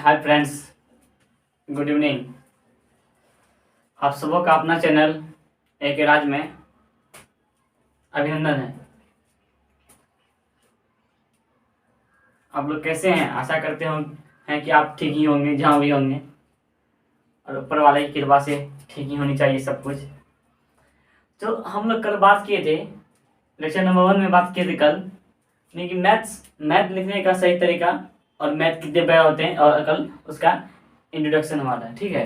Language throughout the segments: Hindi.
Hi friends, good evening. आप सबों का अपना चैनल एक राज में अभिनंदन है। आप लोग कैसे हैं? आशा करते हैं कि आप ठीक ही होंगे जहाँ भी होंगे, और ऊपर वाले की कृपा से ठीक ही होनी चाहिए सब कुछ। तो हम लोग कल बात किए थे, लेक्चर नंबर 1 में बात किए थे कल, यानी कि मैथ लिखने का सही तरीका और मैथ कितने बड़े होते हैं, और कल उसका इंट्रोडक्शन हमारा है, ठीक है।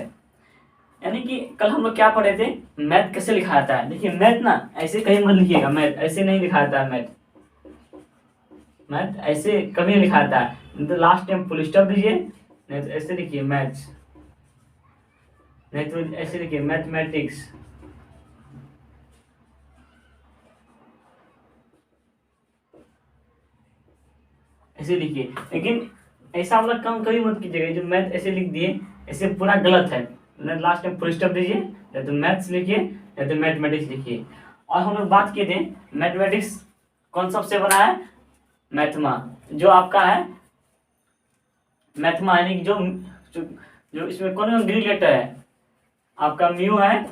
यानी कि कल हम लोग क्या पढ़े थे, मैथ कैसे लिखा जाता है। देखिए मैथ ना ऐसे कहीं मत लिखिएगा, मैथ ऐसे नहीं लिखा जाता है। मैथ ऐसे कभी नहीं लिखा जाता है, तो लास्ट टाइम फुल स्टॉप दीजिए, नहीं तो ऐसे लिखिए मैथ्स, नहीं तो ऐसे लिखिए मैथमेटिक्स। ऐसे लिखिए, लेकिन ऐसा हम लोग काम कभी मत कीजिएगा। जो मैथ ऐसे लिख दिए, ऐसे पूरा गलत है। लास्ट में फुल स्टॉप दीजिए, या तो मैथ्स लिखिए या तो मैथमेटिक्स लिखिए। और हम लोग बात किए थे मैथमेटिक्स कौन सबसे बना है, मैथमा, जो आपका है मैथमा, यानी कि जो इसमें कौन कौन ग्रीक लेटर है, आपका म्यू है,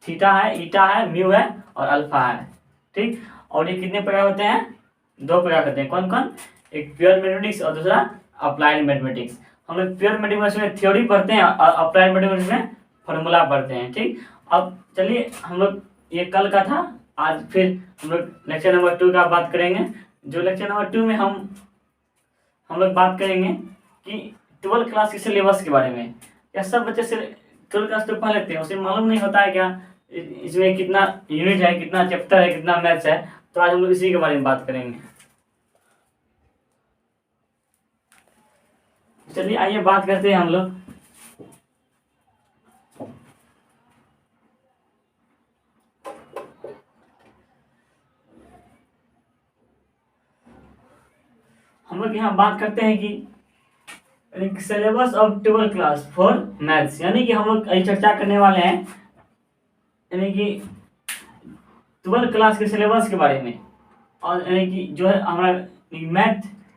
थीटा है, ईटा है, म्यू है और अल्फा है, ठीक। और ये कितने प्रकार होते हैं, 2 प्रकार होते हैं। कौन कौन? एक प्योर मैथमेटिक्स और दूसरा अप्लाइड मैथमेटिक्स। हम लोग प्योर मैथमेटिक्स में थ्योरी पढ़ते हैं और अप्लाइड मैथमेटिक्स में फॉर्मूला पढ़ते हैं, ठीक। अब चलिए हम लोग, ये कल का था, आज फिर हम लोग लेक्चर नंबर 2 का बात करेंगे। जो लेक्चर नंबर 2 में हम लोग बात करेंगे कि 12th क्लास के सिलेबस के बारे में। या सब बच्चे से 12th क्लास तो पढ़ लेते हैं, उसे मालूम नहीं होता है क्या इसमें कितना यूनिट है, कितना चैप्टर है, कितना मैथ्स है। तो आज हम लोग इसी के बारे में बात करेंगे। चलिए आइए बात करते हैं हम लोग। यहाँ बात करते हैं कि syllabus of 12th class for maths, यानी कि हम लोग चर्चा करने वाले हैं यानी कि 12th क्लास के सिलेबस के बारे में। और यानी कि जो है हमारा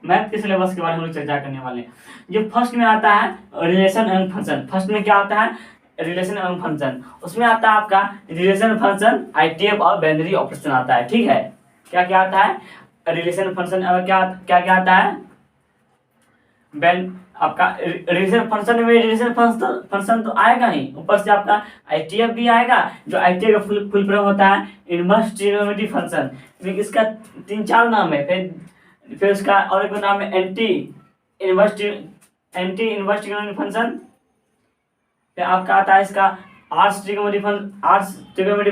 मैथ के सिलेबस के बारे में हम लोग चर्चा करने वाले हैं। जो फर्स्ट में आता है रिलेशन एंड फंक्शन। फर्स्ट में क्या आता है, रिलेशन एंड फंक्शन। उसमें आता है आपका रिलेशन फंक्शन, आईटीएफ और बाइनरी ऑपरेशन आता है, ठीक है। क्या क्या आता है, रिलेशन फंक्शन, और क्या क्या आता है, आपका रिलेशन फंक्शन में रिलेशन फंक्शन तो आएगा ही, ऊपर से आपका आईटीएफ भी आएगा। जो आईटीएफ का फुल फॉर्म होता है इनवर्स ट्रिग्नोमेट्रिक फंक्शन। इसका 3-4 नाम है। फिर उसका और एक नाम है एंटी इनवर्स ट्रिग्नोमेट्रिक फंक्शन। फिर आपका आता है इसका आर्स ट्रिग्नोमेट्रिक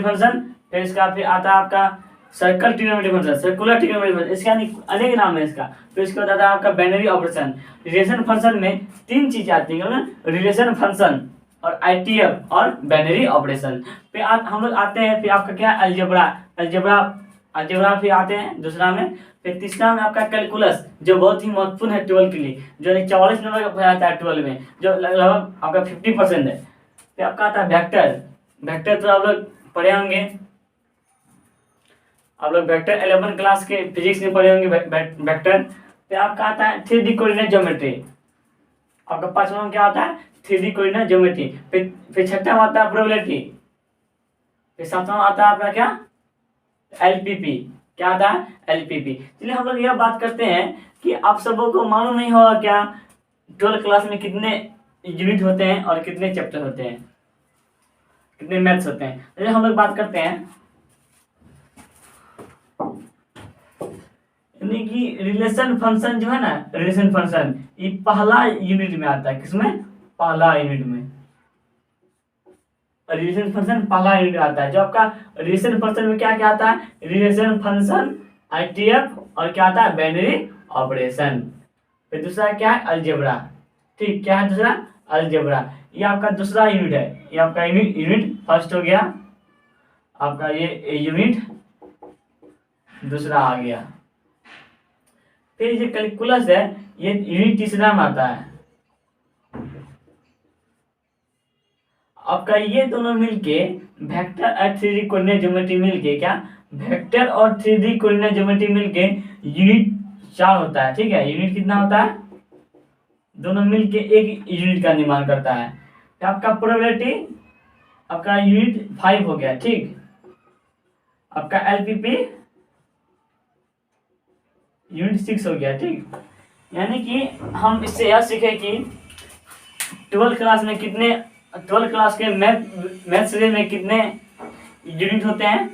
फंक्शन। फिर इसका फिर आता है आपका circle trigonometric function, circular trigonometric function, इसका अनेक नाम है इसका। फिर इसके बाद आता है आपका बाइनरी ऑपरेशन। रिलेशन फंक्शन में 3 चीज आती है, रिलेशन फंक्शन और आईटीएफ और बाइनरी ऑपरेशन। फिर हम लोग आते हैं, फिर आपका क्या अलजेब्रा फिर आते हैं दूसरा में। फिर तीसरा में आपका कैलकुलस, जो बहुत ही महत्वपूर्ण है 12 के लिए, जो 44 नंबर का आता है 12 में, जो लगभग आपका 50% है। फिर आपका आता है वेक्टर तो आप लोग पढ़े होंगे, आप लोग वेक्टर 11 क्लास के फिजिक्स में पढ़े होंगे वेक्टर। फिर आपका आता है 3D कोऑर्डिनेट ज्योमेट्री। आपका 5वां में क्या आता है, 3D कोऑर्डिनेट ज्योमेट्री। फिर 6वां आता है प्रोबेबिलिटी। फिर 7वां आता है आपका क्या, एलपीपी। क्या आता है, एलपीपी। चलिए हम लोग यह बात करते हैं कि आप सबों को मालूम नहीं होगा क्या 12th क्लास में कितने यूनिट होते हैं और कितने चैप्टर होते हैं, कितने मैथ्स होते हैं। चलिए हम लोग बात करते हैं यानी कि रिलेशन फंक्शन जो है ना, रिलेशन फंक्शन ये पहला यूनिट में आता है। किसमें, पहला यूनिट में रिलेशन फंक्शन पहला यूनिट आता है। जो आपका रिलेशन फंक्शन में क्या क्या आता है, रिलेशन फंक्शन, आईटीएफ और क्या आता है, बाइनरी ऑपरेशन। फिर दूसरा क्या है, अलजेब्रा, ठीक। क्या है दूसरा, अलजेब्रा। ये आपका दूसरा यूनिट है। ये आपका यूनिट फर्स्ट हो गया, आपका ये यूनिट दूसरा आ गया। फिर ये कैलकुलस है, ये यूनिट तीसरा में आता है। आपका ये दोनों मिलके वेक्टर और 3D कोऑर्डिनेट ज्योमेट्री मिलके क्या, वेक्टर और 3D कोऑर्डिनेट ज्योमेट्री मिलके यूनिट 4 होता है, ठीक है। यूनिट कितना होता है, दोनों मिलके एक यूनिट का निर्माण करता है। तो आपका प्रोबेबिलिटी आपका यूनिट 5 हो गया, ठीक। आपका एलपीपी यूनिट 6 हो गया, ठीक। यानी कि हम इससे यह सीखे कि 12 क्लास के मैथ सीरीज में कितने यूनिट होते हैं।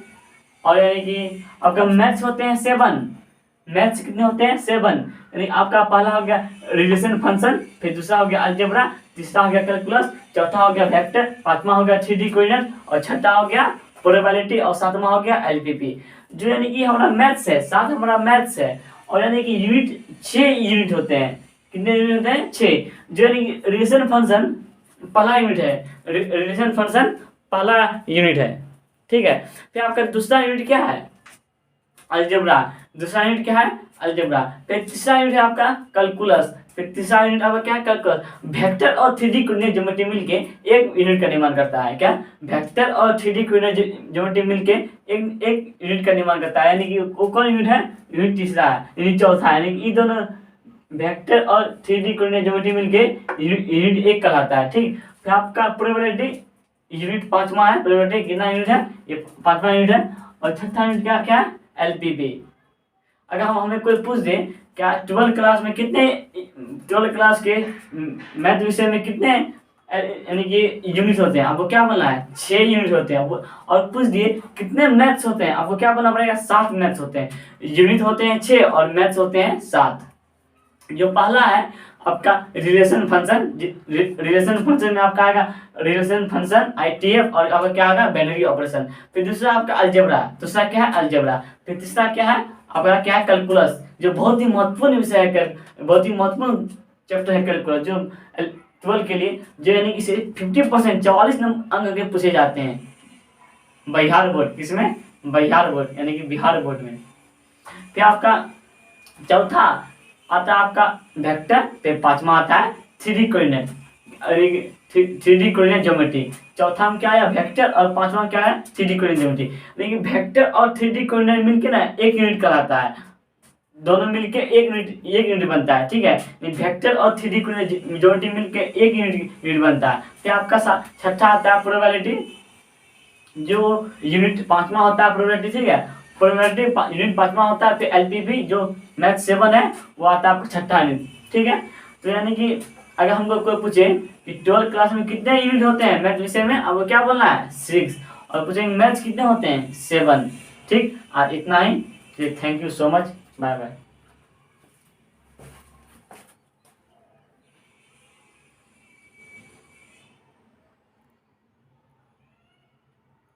और यानी कि आपका मैथ्स होते हैं 7, मैथ्स कितने होते हैं 7। यानी आपका पहला हो गया रिलेशन फंक्शन, फिर दूसरा हो गया अलजेब्रा, तीसरा हो गया कैलकुलस, चौथा हो गया वेक्टर, पांचवा हो गया 3D कोऑर्डिनेट, और छठा हो गया प्रोबेबिलिटी, और सातवां हो गया एलपीपी। जो यानी कि हमारा मैथ्स है, साथ हमारा मैथ्स है। और यानी कि यूनिट 6 यूनिट होते हैं। कितने यूनिट होते हैं 6। जो यानी कि रिलेशन फंक्शन पहला यूनिट है, रिलेशन फंक्शन पहला यूनिट है, ठीक है। फिर आपका दूसरा यूनिट क्या है, अलजेब्रा। दूसरा यूनिट क्या है, अलजेब्रा। फिर तीसरा यूनिट है आपका कैलकुलस। फिर तीसरा यूनिट आपका क्या है, कैलकुलस। वेक्टर और 3D कोऑर्डिनेट ज्योमेट्री मिलके एक यूनिट का निर्माण करता है। क्या, वेक्टर और 3D कोऑर्डिनेट ज्योमेट्री मिलके एक यूनिट का निर्माण करता है। यानी कि वो कौन यूनिट है, यूनिट तीसरा है, यूनिट चौथा है। यानी कि ये दोनों वेक्टर और 3D कोऑर्डिनेट ज्योमेट्री मिलके यूनिट 1 कहलाता है, ठीक। फिर आपका प्रोबेबिलिटी यूनिट 5वां है। प्रोबेबिलिटी कितना यूनिट है, ये 5वां यूनिट है। और छठा यूनिट क्या है, एलपीपी। अगर हम हमें कोई पूछ दे क्या 12 क्लास में कितने, 12 क्लास के मैथ विषय में कितने यानी कि यूनिट होते हैं, आपको क्या बोलना है, 6 यूनिट होते हैं। और पूछ दिए कितने मैथ्स होते हैं, आपको क्या बोलना पड़ेगा, 7 मैथ्स होते हैं। यूनिट होते हैं 6 और मैथ्स होते हैं 7। जो पहला है आपका रिलेशन फंक्शन, रिलेशन फंक्शन में आपका आएगा रिलेशन फंक्शन आईटीएफ, और आपका क्या आएगा, बाइनरी ऑपरेशन। फिर दूसरा आपका अलजेब्रा, दूसरा क्या है, अलजेब्रा। फिर तीसरा क्या है आपका, क्या है, कैलकुलस, जो बहुत ही महत्वपूर्ण विषय है, बहुत ही महत्वपूर्ण चैप्टर है कैलकुलस, जो 12 के लिए, जो यानी कि 50% 44 अंक के पूछे जाते हैं बिहार बोर्ड, किसमें, बिहार बोर्ड यानी कि बिहार बोर्ड में। फिर आपका चौथा आता है आपका वेक्टर। फिर पांचवा आता है 3D coordinate, 3D coordinate geometry. चौथा में क्या है, वेक्टर, और पांचवा क्या है, 3D कोऑर्डिनेट ज्योमेट्री। लेकिन वेक्टर और 3D कोऑर्डिनेट मिलके ना एक यूनिट कहलाता है, दोनों मिलके एक यूनिट बनता है, ठीक है। वेक्टर और 3D कोऑर्डिनेट ज्योमेट्री मिलके एक यूनिट बनता है। फिर आपका छठा आता है प्रोबेबिलिटी, जो यूनिट 5वां होता है प्रोबेबिलिटी, ठीक है। प्रोबेबिलिटी यूनिट 5वां होता है। फिर एलपीपी जो मैथ 7 है वो आता है आपका छठा यूनिट, ठीक है। तो यानी कि अगर हमको कोई पूछे कि 12 क्लास में कितने यूनिट होते हैं मैथ विषय में, आपको क्या बोलना है, 6। और पूछेंगे मैथ्स कितने होते हैं, 7, ठीक। और इतना ही, thank you so much, bye bye.